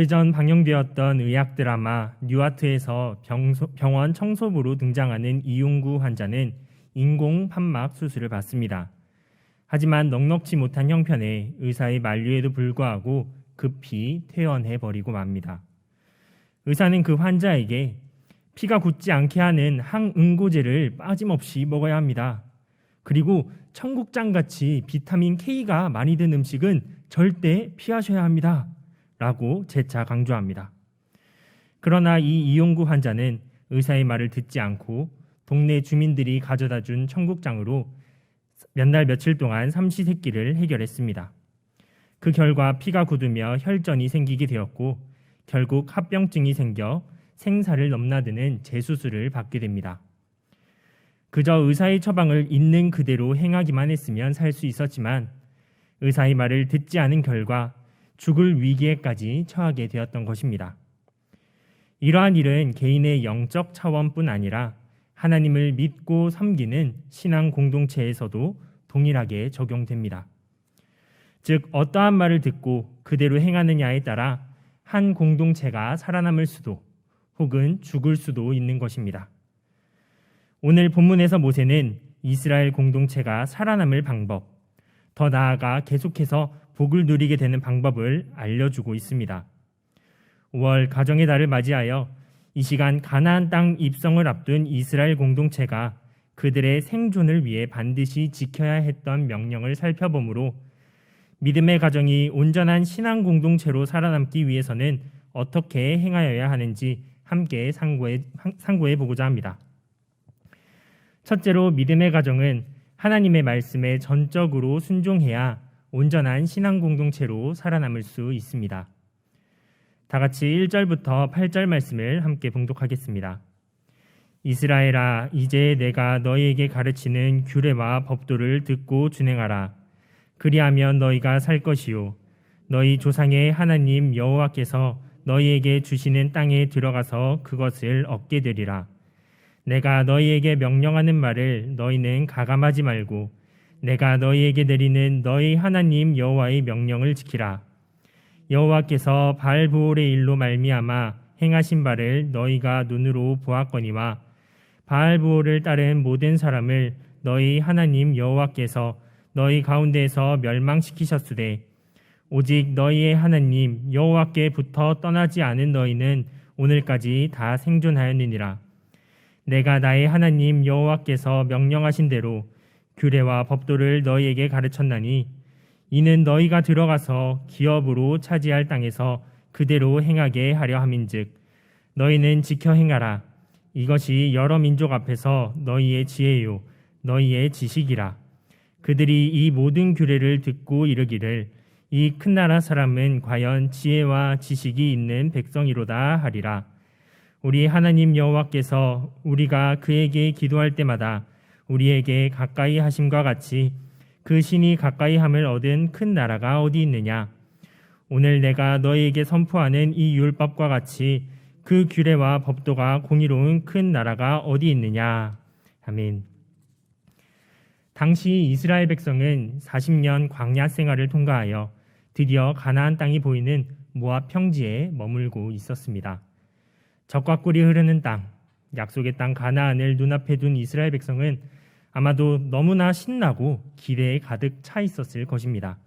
오래전 방영되었던 의학 드라마 뉴아트에서 병원 청소부로 등장하는 이용구 환자는 인공 판막 수술을 받습니다. 하지만 넉넉지 못한 형편에 의사의 만류에도 불구하고 급히 퇴원해버리고 맙니다. 의사는 그 환자에게 피가 굳지 않게 하는 항응고제를 빠짐없이 먹어야 합니다. 그리고 청국장같이 비타민 K가 많이 든 음식은 절대 피하셔야 합니다. 라고 재차 강조합니다. 그러나 이 이용구 환자는 의사의 말을 듣지 않고 동네 주민들이 가져다 준 청국장으로 몇 날 며칠 동안 삼시세끼를 해결했습니다. 그 결과 피가 굳으며 혈전이 생기게 되었고 결국 합병증이 생겨 생사를 넘나드는 재수술을 받게 됩니다. 그저 의사의 처방을 있는 그대로 행하기만 했으면 살 수 있었지만 의사의 말을 듣지 않은 결과 죽을 위기에까지 처하게 되었던 것입니다. 이러한 일은 개인의 영적 차원뿐 아니라 하나님을 믿고 섬기는 신앙 공동체에서도 동일하게 적용됩니다. 즉 어떠한 말을 듣고 그대로 행하느냐에 따라 한 공동체가 살아남을 수도 혹은 죽을 수도 있는 것입니다. 오늘 본문에서 모세는 이스라엘 공동체가 살아남을 방법, 더 나아가 계속해서 복을 누리게 되는 방법을 알려주고 있습니다. 5월 가정의 달을 맞이하여 이 시간 가나안 땅 입성을 앞둔 이스라엘 공동체가 그들의 생존을 위해 반드시 지켜야 했던 명령을 살펴보므로 믿음의 가정이 온전한 신앙 공동체로 살아남기 위해서는 어떻게 행하여야 하는지 함께 상고해 보고자 합니다. 첫째로 믿음의 가정은 하나님의 말씀에 전적으로 순종해야 온전한 신앙 공동체로 살아남을 수 있습니다. 다 같이 1절부터 8절 말씀을 함께 봉독하겠습니다. 이스라엘아, 이제 내가 너희에게 가르치는 규례와 법도를 듣고 준행하라. 그리하면 너희가 살 것이요 너희 조상의 하나님 여호와께서 너희에게 주시는 땅에 들어가서 그것을 얻게 되리라. 내가 너희에게 명령하는 말을 너희는 가감하지 말고 내가 너희에게 내리는 너희 하나님 여호와의 명령을 지키라. 여호와께서 바알브올의 일로 말미암아 행하신 바를 너희가 눈으로 보았거니와 바알브올을 따른 모든 사람을 너희 하나님 여호와께서 너희 가운데에서 멸망시키셨으되 오직 너희의 하나님 여호와께부터 떠나지 않은 너희는 오늘까지 다 생존하였느니라. 내가 나의 하나님 여호와께서 명령하신 대로 규례와 법도를 너희에게 가르쳤나니 이는 너희가 들어가서 기업으로 차지할 땅에서 그대로 행하게 하려 함인즉 너희는 지켜 행하라. 이것이 여러 민족 앞에서 너희의 지혜요 너희의 지식이라. 그들이 이 모든 규례를 듣고 이르기를 이 큰 나라 사람은 과연 지혜와 지식이 있는 백성이로다 하리라. 우리 하나님 여호와께서 우리가 그에게 기도할 때마다 우리에게 가까이 하심과 같이 그 신이 가까이 함을 얻은 큰 나라가 어디 있느냐. 오늘 내가 너희에게 선포하는 이 율법과 같이 그 규례와 법도가 공의로운 큰 나라가 어디 있느냐. 아멘. 당시 이스라엘 백성은 40년 광야 생활을 통과하여 드디어 가나안 땅이 보이는 모압 평지에 머물고 있었습니다. 젖과 꿀이 흐르는 땅, 약속의 땅 가나안을 눈앞에 둔 이스라엘 백성은 아마도 너무나 신나고 기대에 가득 차 있었을 것입니다.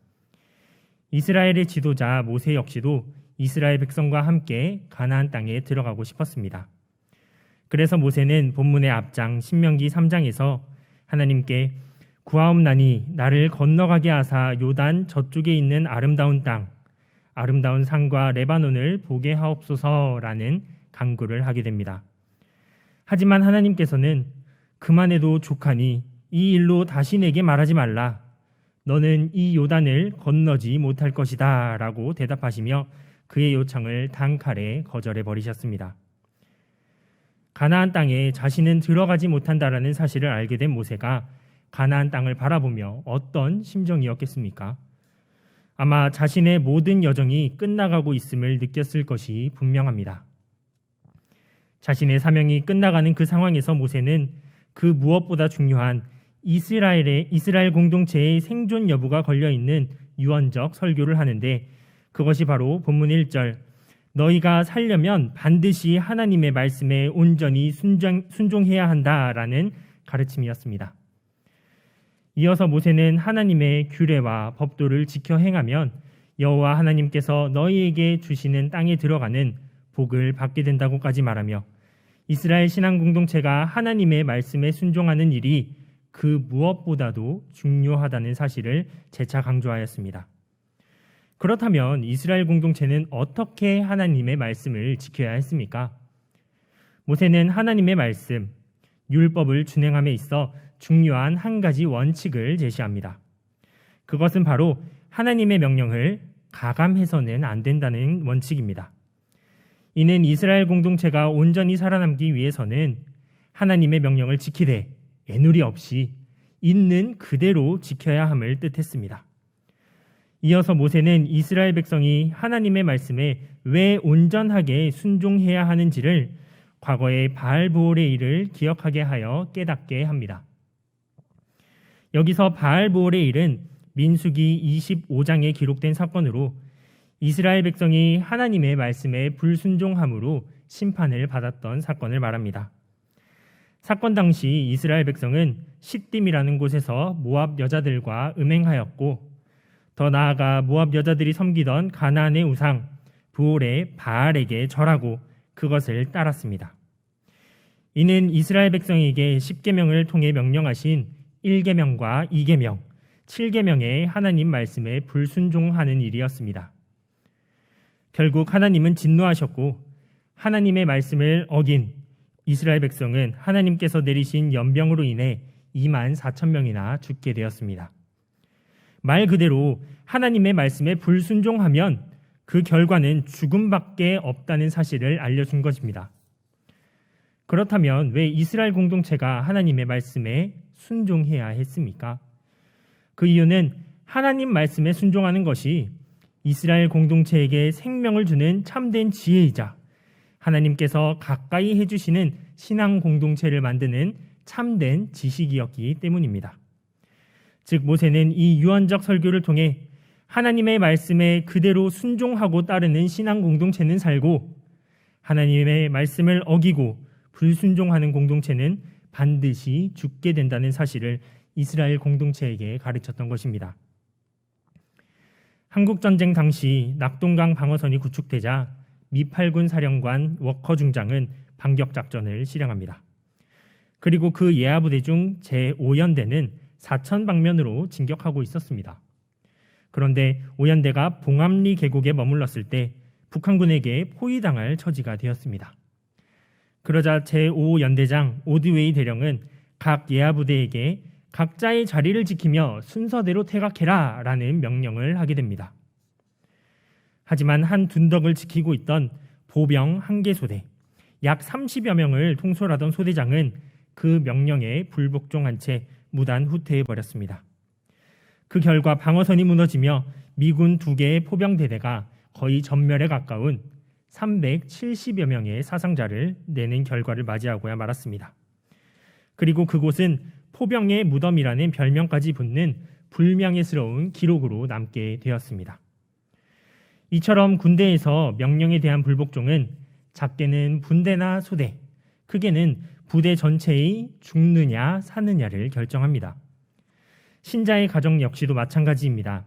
이스라엘의 지도자 모세 역시도 이스라엘 백성과 함께 가나안 땅에 들어가고 싶었습니다. 그래서 모세는 본문의 앞장 신명기 3장에서 하나님께 구하옵나니 나를 건너가게 하사 요단 저쪽에 있는 아름다운 땅, 아름다운 산과 레바논을 보게 하옵소서라는 간구를 하게 됩니다. 하지만 하나님께서는 그만해도 족하니 이 일로 다시 내게 말하지 말라. 너는 이 요단을 건너지 못할 것이다 라고 대답하시며 그의 요청을 단칼에 거절해 버리셨습니다. 가나안 땅에 자신은 들어가지 못한다라는 사실을 알게 된 모세가 가나안 땅을 바라보며 어떤 심정이었겠습니까? 아마 자신의 모든 여정이 끝나가고 있음을 느꼈을 것이 분명합니다. 자신의 사명이 끝나가는 그 상황에서 모세는 그 무엇보다 중요한 이스라엘 공동체의 생존 여부가 걸려있는 유언적 설교를 하는데 그것이 바로 본문 1절 너희가 살려면 반드시 하나님의 말씀에 온전히 순종해야 한다라는 가르침이었습니다. 이어서 모세는 하나님의 규례와 법도를 지켜 행하면 여호와 하나님께서 너희에게 주시는 땅에 들어가는 복을 받게 된다고까지 말하며 이스라엘 신앙 공동체가 하나님의 말씀에 순종하는 일이 그 무엇보다도 중요하다는 사실을 재차 강조하였습니다. 그렇다면 이스라엘 공동체는 어떻게 하나님의 말씀을 지켜야 했습니까? 모세는 하나님의 말씀, 율법을 준행함에 있어 중요한 한 가지 원칙을 제시합니다. 그것은 바로 하나님의 명령을 가감해서는 안 된다는 원칙입니다. 이는 이스라엘 공동체가 온전히 살아남기 위해서는 하나님의 명령을 지키되 애누리 없이 있는 그대로 지켜야 함을 뜻했습니다. 이어서 모세는 이스라엘 백성이 하나님의 말씀에 왜 온전하게 순종해야 하는지를 과거의 바알보올의 일을 기억하게 하여 깨닫게 합니다. 여기서 바알보올의 일은 민수기 25장에 기록된 사건으로 이스라엘 백성이 하나님의 말씀에 불순종함으로 심판을 받았던 사건을 말합니다. 사건 당시 이스라엘 백성은 시딤이라는 곳에서 모압 여자들과 음행하였고 더 나아가 모압 여자들이 섬기던 가나안의 우상 브올의 바알에게 절하고 그것을 따랐습니다. 이는 이스라엘 백성에게 10계명을 통해 명령하신 1계명과 2계명, 7계명의 하나님 말씀에 불순종하는 일이었습니다. 결국 하나님은 진노하셨고 하나님의 말씀을 어긴 이스라엘 백성은 하나님께서 내리신 연병으로 인해 2만 4천 명이나 죽게 되었습니다. 말 그대로 하나님의 말씀에 불순종하면 그 결과는 죽음밖에 없다는 사실을 알려준 것입니다. 그렇다면 왜 이스라엘 공동체가 하나님의 말씀에 순종해야 했습니까? 그 이유는 하나님 말씀에 순종하는 것이 이스라엘 공동체에게 생명을 주는 참된 지혜이자 하나님께서 가까이 해주시는 신앙 공동체를 만드는 참된 지식이었기 때문입니다. 즉 모세는 이 유언적 설교를 통해 하나님의 말씀에 그대로 순종하고 따르는 신앙 공동체는 살고 하나님의 말씀을 어기고 불순종하는 공동체는 반드시 죽게 된다는 사실을 이스라엘 공동체에게 가르쳤던 것입니다. 한국전쟁 당시 낙동강 방어선이 구축되자 미 8군 사령관 워커 중장은 반격작전을 실행합니다. 그리고 그 예하부대 중 제5연대는 사천 방면으로 진격하고 있었습니다. 그런데 5연대가 봉암리 계곡에 머물렀을 때 북한군에게 포위당할 처지가 되었습니다. 그러자 제5연대장 오드웨이 대령은 각 예하부대에게 각자의 자리를 지키며 순서대로 퇴각해라 라는 명령을 하게 됩니다. 하지만 한 둔덕을 지키고 있던 보병 한개소대 약 30여 명을 통솔하던 소대장은 그 명령에 불복종한 채 무단 후퇴해버렸습니다. 그 결과 방어선이 무너지며 미군 2개의 포병대대가 거의 전멸에 가까운 370여 명의 사상자를 내는 결과를 맞이하고야 말았습니다. 그리고 그곳은 포병의 무덤이라는 별명까지 붙는 불명예스러운 기록으로 남게 되었습니다. 이처럼 군대에서 명령에 대한 불복종은 작게는 분대나 소대, 크게는 부대 전체의 죽느냐 사느냐를 결정합니다. 신자의 가정 역시도 마찬가지입니다.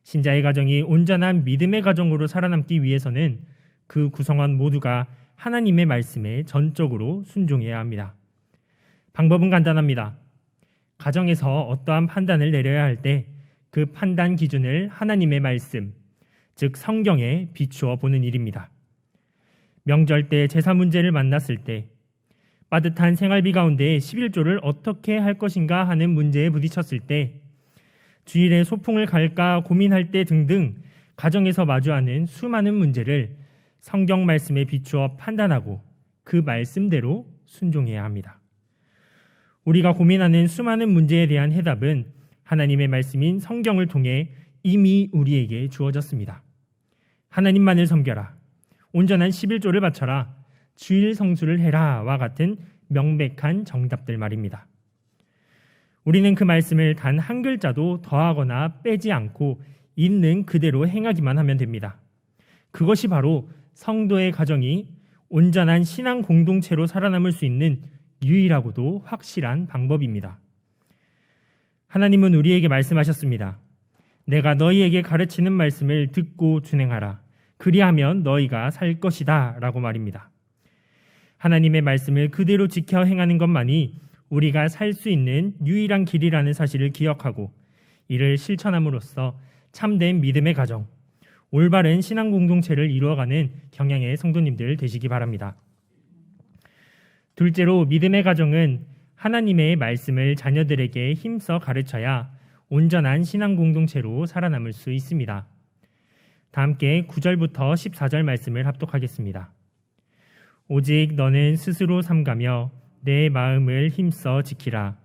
신자의 가정이 온전한 믿음의 가정으로 살아남기 위해서는 그 구성원 모두가 하나님의 말씀에 전적으로 순종해야 합니다. 방법은 간단합니다. 가정에서 어떠한 판단을 내려야 할 때 그 판단 기준을 하나님의 말씀, 즉 성경에 비추어 보는 일입니다. 명절 때 제사 문제를 만났을 때 빠듯한 생활비 가운데 11조를 어떻게 할 것인가 하는 문제에 부딪혔을 때 주일에 소풍을 갈까 고민할 때 등등 가정에서 마주하는 수많은 문제를 성경 말씀에 비추어 판단하고 그 말씀대로 순종해야 합니다. 우리가 고민하는 수많은 문제에 대한 해답은 하나님의 말씀인 성경을 통해 이미 우리에게 주어졌습니다. 하나님만을 섬겨라, 온전한 11조를 바쳐라, 주일 성수를 해라와 같은 명백한 정답들 말입니다. 우리는 그 말씀을 단 한 글자도 더하거나 빼지 않고 있는 그대로 행하기만 하면 됩니다. 그것이 바로 성도의 가정이 온전한 신앙 공동체로 살아남을 수 있는 유일하고도 확실한 방법입니다. 하나님은 우리에게 말씀하셨습니다. 내가 너희에게 가르치는 말씀을 듣고 준행하라. 그리하면 너희가 살 것이다 라고 말입니다. 하나님의 말씀을 그대로 지켜 행하는 것만이 우리가 살 수 있는 유일한 길이라는 사실을 기억하고 이를 실천함으로써 참된 믿음의 가정, 올바른 신앙 공동체를 이루어가는 경향의 성도님들 되시기 바랍니다. 둘째로 믿음의 가정은 하나님의 말씀을 자녀들에게 힘써 가르쳐야 온전한 신앙 공동체로 살아남을 수 있습니다. 다 함께 9절부터 14절 말씀을 합독하겠습니다. 오직 너는 스스로 삼가며 내 마음을 힘써 지키라.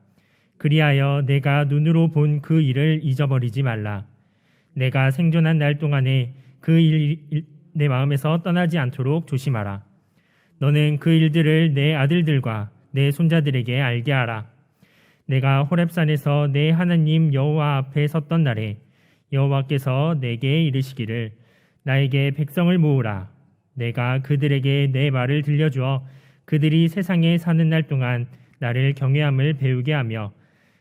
그리하여 내가 눈으로 본 그 일을 잊어버리지 말라. 내가 생존한 날 동안에 그 일 내 마음에서 떠나지 않도록 조심하라. 너는 그 일들을 내 아들들과 내 손자들에게 알게 하라. 내가 호렙산에서 내 하나님 여호와 앞에 섰던 날에 여호와께서 내게 이르시기를 나에게 백성을 모으라. 내가 그들에게 내 말을 들려주어 그들이 세상에 사는 날 동안 나를 경외함을 배우게 하며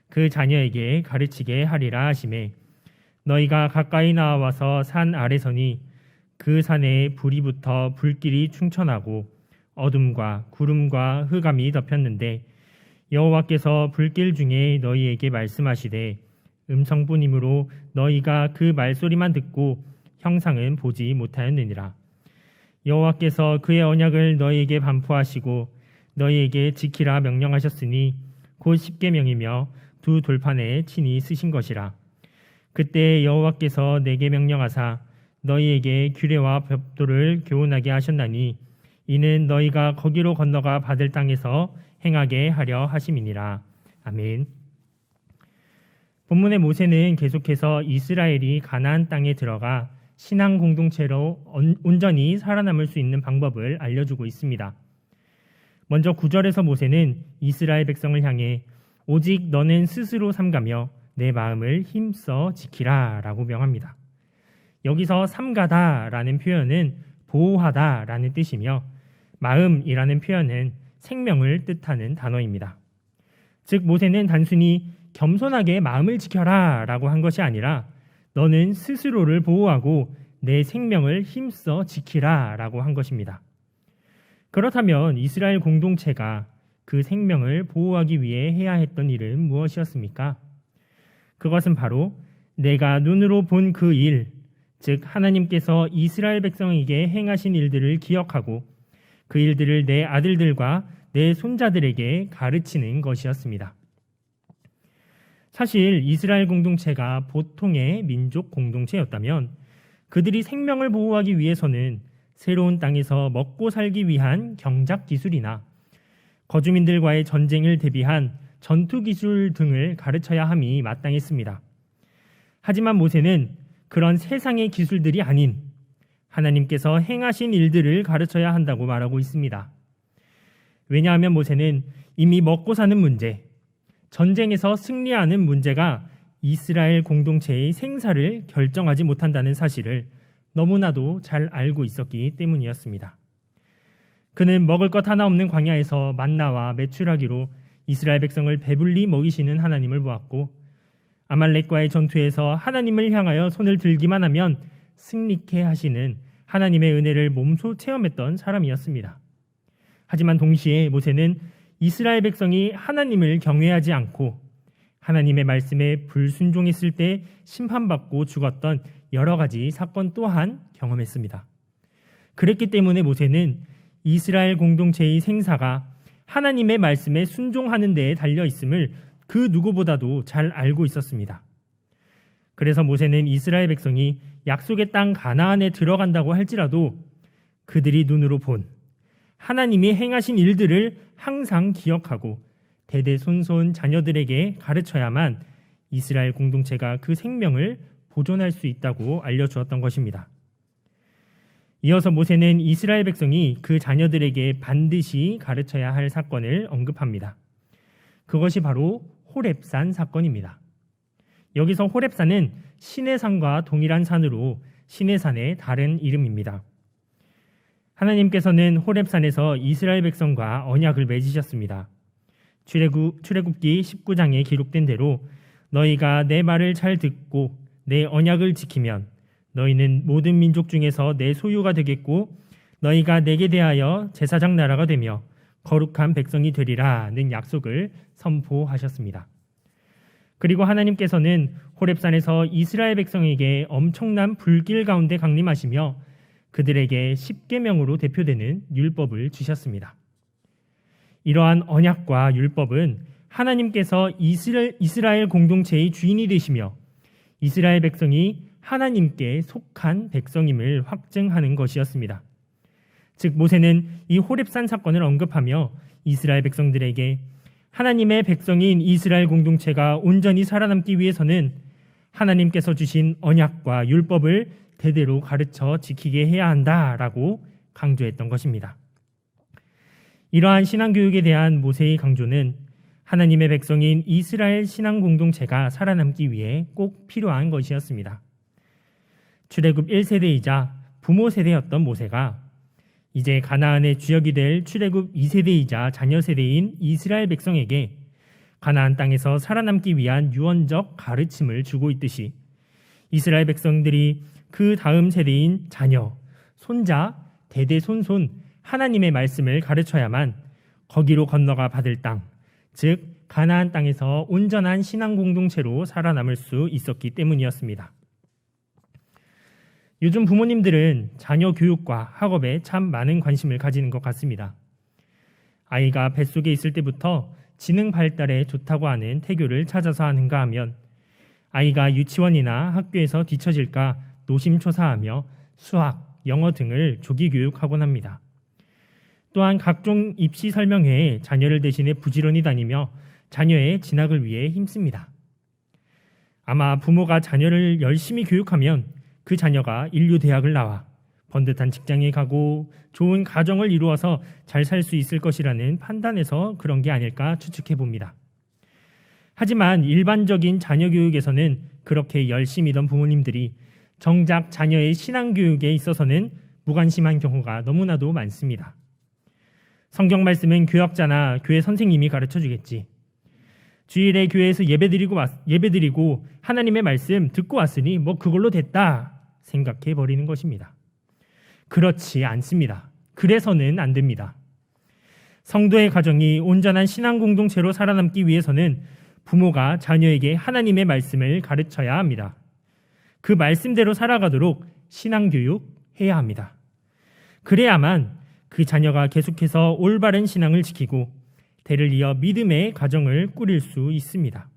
그 자녀에게 가르치게 하리라 하시매 너희가 가까이 나와서 산 아래서니 그 산에 불이 붙어 불길이 충천하고 어둠과 구름과 흑암이 덮였는데 여호와께서 불길 중에 너희에게 말씀하시되 음성뿐이므로 너희가 그 말소리만 듣고 형상은 보지 못하였느니라. 여호와께서 그의 언약을 너희에게 반포하시고 너희에게 지키라 명령하셨으니 곧 십계명이며 두 돌판에 친히 쓰신 것이라. 그때 여호와께서 내게 명령하사 너희에게 규례와 법도를 교훈하게 하셨나니 이는 너희가 거기로 건너가 받을 땅에서 행하게 하려 하심이니라. 아멘. 본문의 모세는 계속해서 이스라엘이 가나안 땅에 들어가 신앙 공동체로 온전히 살아남을 수 있는 방법을 알려주고 있습니다. 먼저 9절에서 모세는 이스라엘 백성을 향해 오직 너는 스스로 삼가며 내 마음을 힘써 지키라 라고 명합니다. 여기서 삼가다 라는 표현은 보호하다 라는 뜻이며 마음이라는 표현은 생명을 뜻하는 단어입니다. 즉 모세는 단순히 겸손하게 마음을 지켜라 라고 한 것이 아니라 너는 스스로를 보호하고 내 생명을 힘써 지키라 라고 한 것입니다. 그렇다면 이스라엘 공동체가 그 생명을 보호하기 위해 해야 했던 일은 무엇이었습니까? 그것은 바로 내가 눈으로 본 그 일, 즉 하나님께서 이스라엘 백성에게 행하신 일들을 기억하고 그 일들을 내 아들들과 내 손자들에게 가르치는 것이었습니다. 사실 이스라엘 공동체가 보통의 민족 공동체였다면 그들이 생명을 보호하기 위해서는 새로운 땅에서 먹고 살기 위한 경작 기술이나 거주민들과의 전쟁을 대비한 전투 기술 등을 가르쳐야 함이 마땅했습니다. 하지만 모세는 그런 세상의 기술들이 아닌 하나님께서 행하신 일들을 가르쳐야 한다고 말하고 있습니다. 왜냐하면 모세는 이미 먹고 사는 문제, 전쟁에서 승리하는 문제가 이스라엘 공동체의 생사를 결정하지 못한다는 사실을 너무나도 잘 알고 있었기 때문이었습니다. 그는 먹을 것 하나 없는 광야에서 만나와 메추라기로 이스라엘 백성을 배불리 먹이시는 하나님을 보았고 아말렉과의 전투에서 하나님을 향하여 손을 들기만 하면 승리케 하시는 하나님의 은혜를 몸소 체험했던 사람이었습니다. 하지만 동시에 모세는 이스라엘 백성이 하나님을 경외하지 않고 하나님의 말씀에 불순종했을 때 심판받고 죽었던 여러 가지 사건 또한 경험했습니다. 그랬기 때문에 모세는 이스라엘 공동체의 생사가 하나님의 말씀에 순종하는 데에 달려 있음을 그 누구보다도 잘 알고 있었습니다. 그래서 모세는 이스라엘 백성이 약속의 땅 가나안에 들어간다고 할지라도 그들이 눈으로 본 하나님이 행하신 일들을 항상 기억하고 대대손손 자녀들에게 가르쳐야만 이스라엘 공동체가 그 생명을 보존할 수 있다고 알려주었던 것입니다. 이어서 모세는 이스라엘 백성이 그 자녀들에게 반드시 가르쳐야 할 사건을 언급합니다. 그것이 바로 호렙산 사건입니다. 여기서 호렙산은 시내산과 동일한 산으로 시내산의 다른 이름입니다. 하나님께서는 호렙산에서 이스라엘 백성과 언약을 맺으셨습니다. 출애굽기 19장에 기록된 대로 너희가 내 말을 잘 듣고 내 언약을 지키면 너희는 모든 민족 중에서 내 소유가 되겠고 너희가 내게 대하여 제사장 나라가 되며 거룩한 백성이 되리라는 약속을 선포하셨습니다. 그리고 하나님께서는 호렙산에서 이스라엘 백성에게 엄청난 불길 가운데 강림하시며 그들에게 십계명으로 대표되는 율법을 주셨습니다. 이러한 언약과 율법은 하나님께서 이스라엘 공동체의 주인이 되시며 이스라엘 백성이 하나님께 속한 백성임을 확증하는 것이었습니다. 즉 모세는 이 호렙산 사건을 언급하며 이스라엘 백성들에게 하나님의 백성인 이스라엘 공동체가 온전히 살아남기 위해서는 하나님께서 주신 언약과 율법을 대대로 가르쳐 지키게 해야 한다라고 강조했던 것입니다. 이러한 신앙교육에 대한 모세의 강조는 하나님의 백성인 이스라엘 신앙 공동체가 살아남기 위해 꼭 필요한 것이었습니다. 출애굽 1세대이자 부모 세대였던 모세가 이제 가나안의 주역이 될 출애굽 2세대이자 자녀 세대인 이스라엘 백성에게 가나안 땅에서 살아남기 위한 유언적 가르침을 주고 있듯이 이스라엘 백성들이 그 다음 세대인 자녀, 손자, 대대손손 하나님의 말씀을 가르쳐야만 거기로 건너가 받을 땅, 즉 가나안 땅에서 온전한 신앙 공동체로 살아남을 수 있었기 때문이었습니다. 요즘 부모님들은 자녀 교육과 학업에 참 많은 관심을 가지는 것 같습니다. 아이가 뱃속에 있을 때부터 지능 발달에 좋다고 하는 태교를 찾아서 하는가 하면 아이가 유치원이나 학교에서 뒤처질까 노심초사하며 수학, 영어 등을 조기 교육하곤 합니다. 또한 각종 입시 설명회에 자녀를 대신해 부지런히 다니며 자녀의 진학을 위해 힘씁니다. 아마 부모가 자녀를 열심히 교육하면 그 자녀가 인류 대학을 나와 번듯한 직장에 가고 좋은 가정을 이루어서 잘 살 수 있을 것이라는 판단에서 그런 게 아닐까 추측해 봅니다. 하지만 일반적인 자녀 교육에서는 그렇게 열심히던 부모님들이 정작 자녀의 신앙 교육에 있어서는 무관심한 경우가 너무나도 많습니다. 성경 말씀은 교역자나 교회 선생님이 가르쳐 주겠지. 주일에 교회에서 예배드리고 하나님의 말씀 듣고 왔으니 뭐 그걸로 됐다 생각해 버리는 것입니다. 그렇지 않습니다. 그래서는 안 됩니다. 성도의 가정이 온전한 신앙 공동체로 살아남기 위해서는 부모가 자녀에게 하나님의 말씀을 가르쳐야 합니다. 그 말씀대로 살아가도록 신앙 교육해야 합니다. 그래야만 그 자녀가 계속해서 올바른 신앙을 지키고 대를 이어 믿음의 가정을 꾸릴 수 있습니다.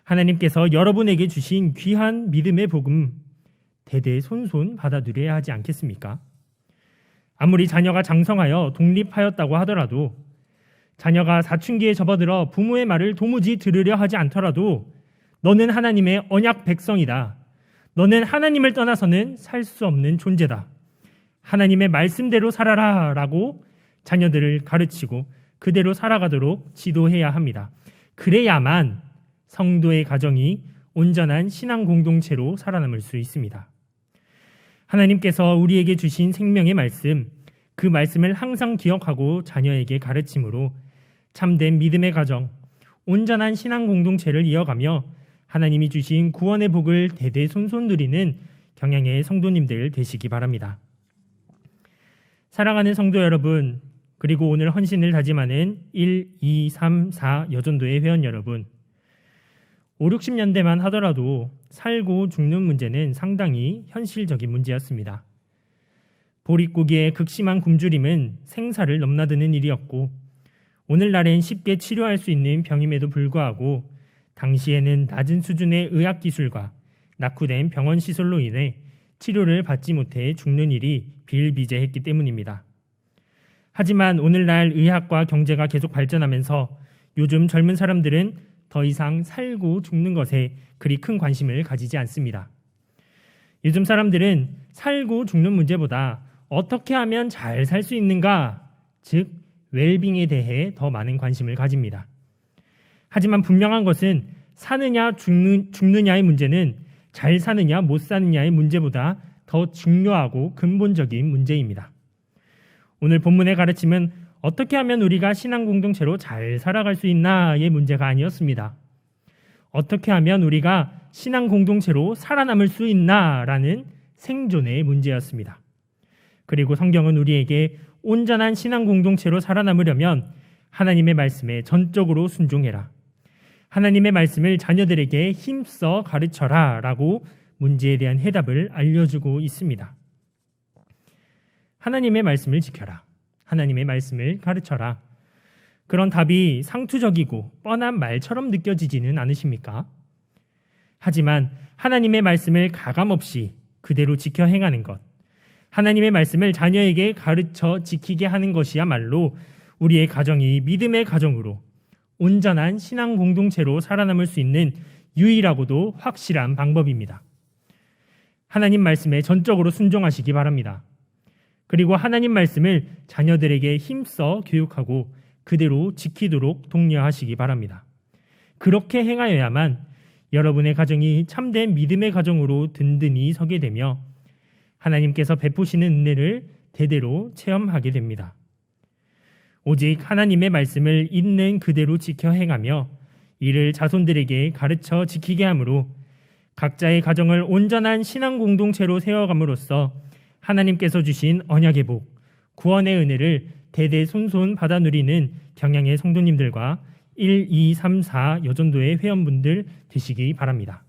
하나님께서 여러분에게 주신 귀한 믿음의 복음 대대손손 받아들여야 하지 않겠습니까? 아무리 자녀가 장성하여 독립하였다고 하더라도 자녀가 사춘기에 접어들어 부모의 말을 도무지 들으려 하지 않더라도 너는 하나님의 언약 백성이다. 너는 하나님을 떠나서는 살 수 없는 존재다. 하나님의 말씀대로 살아라 라고 자녀들을 가르치고 그대로 살아가도록 지도해야 합니다. 그래야만 성도의 가정이 온전한 신앙 공동체로 살아남을 수 있습니다. 하나님께서 우리에게 주신 생명의 말씀, 그 말씀을 항상 기억하고 자녀에게 가르침으로 참된 믿음의 가정, 온전한 신앙 공동체를 이어가며 하나님이 주신 구원의 복을 대대손손 누리는 경양의 성도님들 되시기 바랍니다. 사랑하는 성도 여러분, 그리고 오늘 헌신을 다짐하는 1, 2, 3, 4 여전도의 회원 여러분, 5, 60년대만 하더라도 살고 죽는 문제는 상당히 현실적인 문제였습니다. 보릿고기의 극심한 굶주림은 생사를 넘나드는 일이었고 오늘날엔 쉽게 치료할 수 있는 병임에도 불구하고 당시에는 낮은 수준의 의학기술과 낙후된 병원 시설로 인해 치료를 받지 못해 죽는 일이 비일비재했기 때문입니다. 하지만 오늘날 의학과 경제가 계속 발전하면서 요즘 젊은 사람들은 더 이상 살고 죽는 것에 그리 큰 관심을 가지지 않습니다. 요즘 사람들은 살고 죽는 문제보다 어떻게 하면 잘 살 수 있는가, 즉 웰빙에 대해 더 많은 관심을 가집니다. 하지만 분명한 것은 사느냐 죽느냐의 문제는 잘 사느냐 못 사느냐의 문제보다 더 중요하고 근본적인 문제입니다. 오늘 본문의 가르침은 어떻게 하면 우리가 신앙 공동체로 잘 살아갈 수 있나의 문제가 아니었습니다. 어떻게 하면 우리가 신앙 공동체로 살아남을 수 있나라는 생존의 문제였습니다. 그리고 성경은 우리에게 온전한 신앙 공동체로 살아남으려면 하나님의 말씀에 전적으로 순종해라, 하나님의 말씀을 자녀들에게 힘써 가르쳐라 라고 문제에 대한 해답을 알려주고 있습니다. 하나님의 말씀을 지켜라, 하나님의 말씀을 가르쳐라. 그런 답이 상투적이고 뻔한 말처럼 느껴지지는 않으십니까? 하지만 하나님의 말씀을 가감없이 그대로 지켜 행하는 것, 하나님의 말씀을 자녀에게 가르쳐 지키게 하는 것이야말로 우리의 가정이 믿음의 가정으로 온전한 신앙 공동체로 살아남을 수 있는 유일하고도 확실한 방법입니다. 하나님 말씀에 전적으로 순종하시기 바랍니다. 그리고 하나님 말씀을 자녀들에게 힘써 교육하고 그대로 지키도록 독려하시기 바랍니다. 그렇게 행하여야만 여러분의 가정이 참된 믿음의 가정으로 든든히 서게 되며 하나님께서 베푸시는 은혜를 대대로 체험하게 됩니다. 오직 하나님의 말씀을 있는 그대로 지켜 행하며 이를 자손들에게 가르쳐 지키게 함으로 각자의 가정을 온전한 신앙 공동체로 세워감으로써 하나님께서 주신 언약의 복, 구원의 은혜를 대대손손 받아 누리는 경양의 성도님들과 1, 2, 3, 4 여전도의 회원분들 되시기 바랍니다.